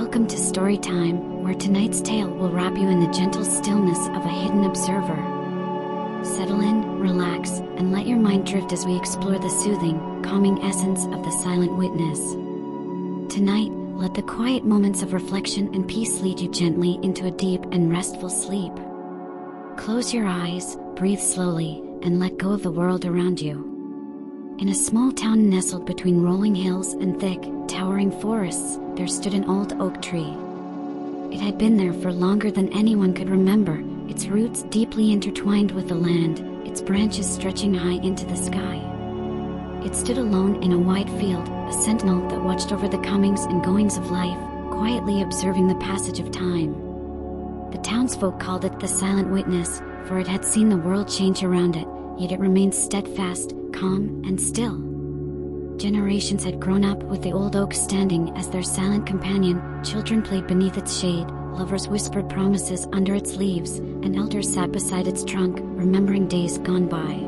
Welcome to Storytime, where tonight's tale will wrap you in the gentle stillness of a hidden observer. Settle in, relax, and let your mind drift as we explore the soothing, calming essence of the silent witness. Tonight, let the quiet moments of reflection and peace lead you gently into a deep and restful sleep. Close your eyes, breathe slowly, and let go of the world around you. In a small town nestled between rolling hills and thick, towering forests, there stood an old oak tree. It had been there for longer than anyone could remember, its roots deeply intertwined with the land, its branches stretching high into the sky. It stood alone in a wide field, a sentinel that watched over the comings and goings of life, quietly observing the passage of time. The townsfolk called it the Silent Witness, for it had seen the world change around it, yet it remained steadfast, calm, and still. Generations had grown up with the old oak standing as their silent companion, children played beneath its shade, lovers whispered promises under its leaves, and elders sat beside its trunk, remembering days gone by.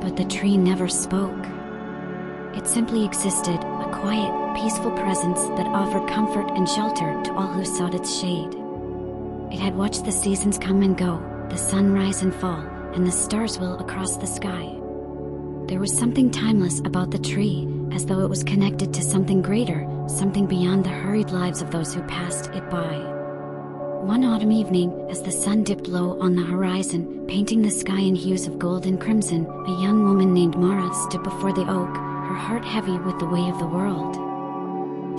But the tree never spoke. It simply existed, a quiet, peaceful presence that offered comfort and shelter to all who sought its shade. It had watched the seasons come and go, the sun rise and fall, and the stars wheel across the sky. There was something timeless about the tree, as though it was connected to something greater, something beyond the hurried lives of those who passed it by. One autumn evening, as the sun dipped low on the horizon, painting the sky in hues of gold and crimson, a young woman named Mara stood before the oak, her heart heavy with the way of the world.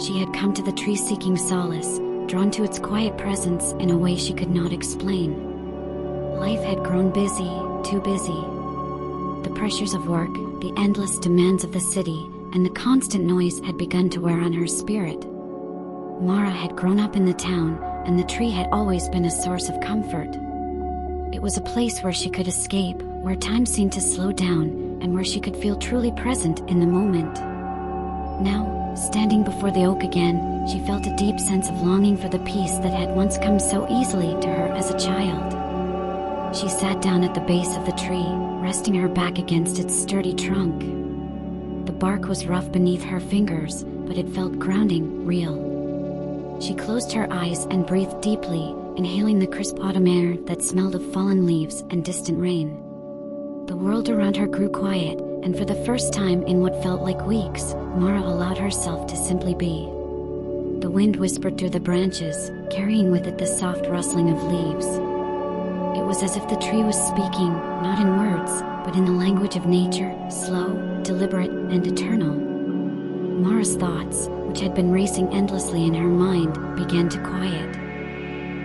She had come to the tree seeking solace, drawn to its quiet presence in a way she could not explain. Life had grown busy, too busy. The pressures of work, the endless demands of the city, and the constant noise had begun to wear on her spirit. Mara had grown up in the town, and the tree had always been a source of comfort. It was a place where she could escape, where time seemed to slow down, and where she could feel truly present in the moment. Now, standing before the oak again, she felt a deep sense of longing for the peace that had once come so easily to her as a child. She sat down at the base of the tree, resting her back against its sturdy trunk. The bark was rough beneath her fingers, but it felt grounding, real. She closed her eyes and breathed deeply, inhaling the crisp autumn air that smelled of fallen leaves and distant rain. The world around her grew quiet, and for the first time in what felt like weeks, Mara allowed herself to simply be. The wind whispered through the branches, carrying with it the soft rustling of leaves. It was as if the tree was speaking, not in words, but in the language of nature, slow, deliberate, and eternal. Mara's thoughts, which had been racing endlessly in her mind, began to quiet.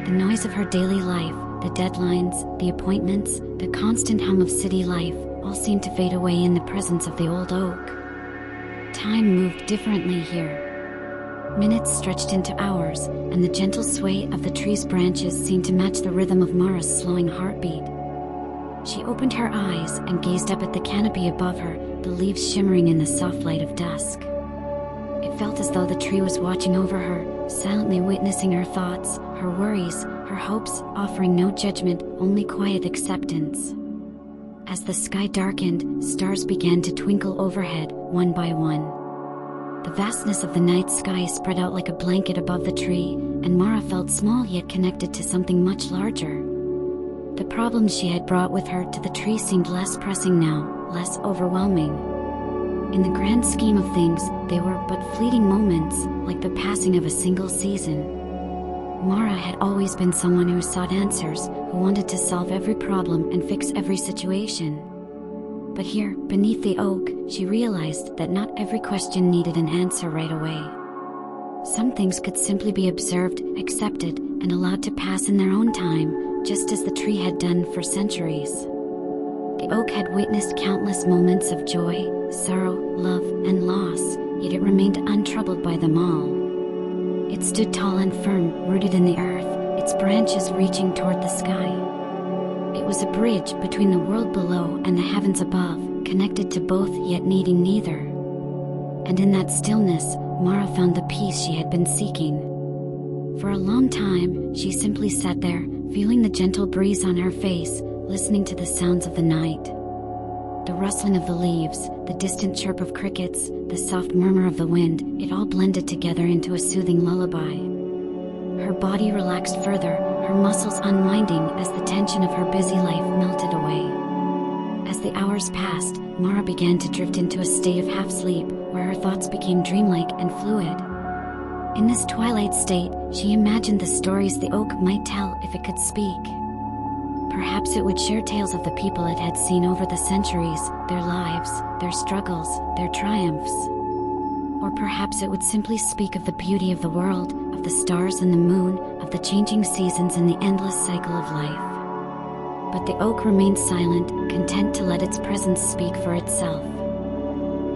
The noise of her daily life, the deadlines, the appointments, the constant hum of city life, all seemed to fade away in the presence of the old oak. Time moved differently here. Minutes stretched into hours, and the gentle sway of the tree's branches seemed to match the rhythm of Mara's slowing heartbeat. She opened her eyes and gazed up at the canopy above her, the leaves shimmering in the soft light of dusk. It felt as though the tree was watching over her, silently witnessing her thoughts, her worries, her hopes, offering no judgment, only quiet acceptance. As the sky darkened, stars began to twinkle overhead, one by one. The vastness of the night sky spread out like a blanket above the tree, and Mara felt small yet connected to something much larger. The problems she had brought with her to the tree seemed less pressing now, less overwhelming. In the grand scheme of things, they were but fleeting moments, like the passing of a single season. Mara had always been someone who sought answers, who wanted to solve every problem and fix every situation. But here, beneath the oak, she realized that not every question needed an answer right away. Some things could simply be observed, accepted, and allowed to pass in their own time, just as the tree had done for centuries. The oak had witnessed countless moments of joy, sorrow, love, and loss, yet it remained untroubled by them all. It stood tall and firm, rooted in the earth, its branches reaching toward the sky. It was a bridge between the world below and the heavens above, connected to both yet needing neither. And in that stillness, Mara found the peace she had been seeking. For a long time, she simply sat there, feeling the gentle breeze on her face, listening to the sounds of the night. The rustling of the leaves, the distant chirp of crickets, the soft murmur of the wind, it all blended together into a soothing lullaby. Her body relaxed further, her muscles unwinding as the tension of her busy life melted away. As the hours passed, Mara began to drift into a state of half-sleep, where her thoughts became dreamlike and fluid. In this twilight state, she imagined the stories the oak might tell if it could speak. Perhaps it would share tales of the people it had seen over the centuries, their lives, their struggles, their triumphs. Or perhaps it would simply speak of the beauty of the world, of the stars and the moon, of the changing seasons and the endless cycle of life. But the oak remained silent, content to let its presence speak for itself.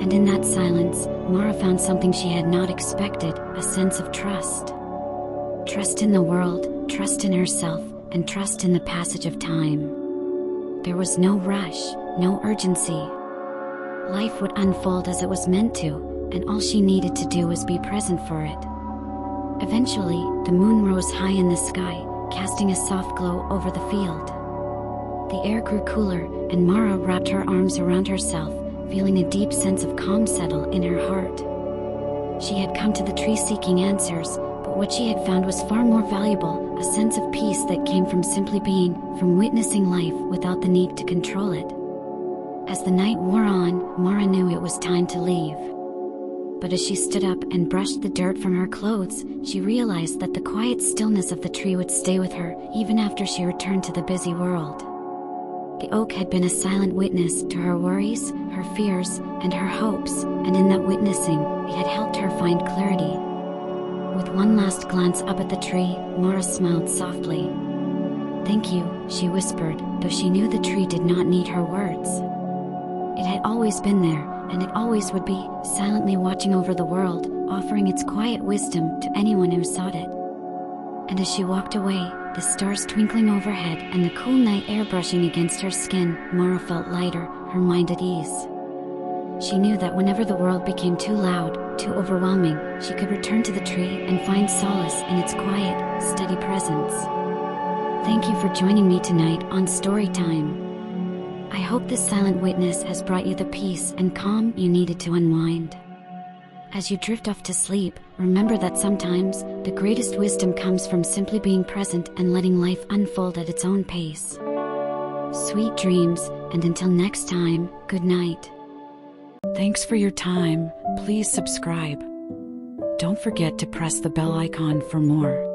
And in that silence, Mara found something she had not expected, a sense of trust. Trust in the world, trust in herself, and trust in the passage of time. There was no rush, no urgency. Life would unfold as it was meant to, and all she needed to do was be present for it. Eventually, the moon rose high in the sky, casting a soft glow over the field. The air grew cooler, and Mara wrapped her arms around herself, feeling a deep sense of calm settle in her heart. She had come to the tree seeking answers, but what she had found was far more valuable, a sense of peace that came from simply being, from witnessing life without the need to control it. As the night wore on, Mara knew it was time to leave. But as she stood up and brushed the dirt from her clothes, she realized that the quiet stillness of the tree would stay with her even after she returned to the busy world. The oak had been a silent witness to her worries, her fears, and her hopes, and in that witnessing, it had helped her find clarity. With one last glance up at the tree, Mara smiled softly. "Thank you," she whispered, though she knew the tree did not need her words. It had always been there, and it always would be, silently watching over the world, offering its quiet wisdom to anyone who sought it. And as she walked away, the stars twinkling overhead and the cool night air brushing against her skin, Mara felt lighter, her mind at ease. She knew that whenever the world became too loud, too overwhelming, she could return to the tree and find solace in its quiet, steady presence. Thank you for joining me tonight on Storytime. I hope this silent witness has brought you the peace and calm you needed to unwind. As you drift off to sleep, remember that sometimes, the greatest wisdom comes from simply being present and letting life unfold at its own pace. Sweet dreams, and until next time, good night. Thanks for your time. Please subscribe. Don't forget to press the bell icon for more.